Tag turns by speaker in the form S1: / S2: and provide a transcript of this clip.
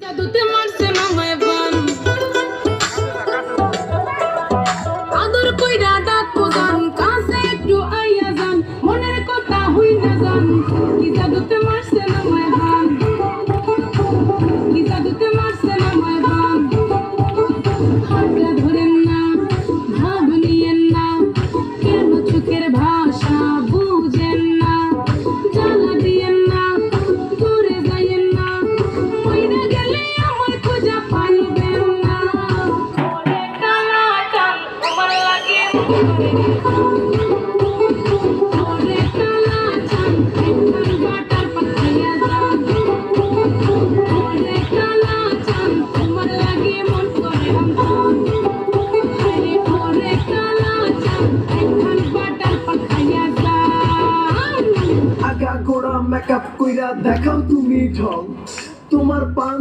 S1: জাদুতে মারছে নামায় বান আদর কইরা ডাকো জান কাছে একটু আইয়া যান মনের কথা হইনা যান কি জাদুতে মারছে নামায় বান কি জাদুতে মারছে নামায় বান হাতটা ধরেন না ভাব নিয়েন না কেন চোখের ভাষা বুঝেন না জ্বালা দিয়েন না দূরে যাইয়েন না মইরা গেলে আমার খোঁজা পাইবেন না ওরে কালাটা আমার লাগে ওরে কালাটা একবার বাটার পাখাইয়া যান ওরে কালাটা আমার লাগে মন করে আমন আরে ওরে কালাটা একবার বাটার পাখাইয়া যান
S2: আগা গোড়া মেকআপ কইরা দেখাও তুমি ঢং তোমার পান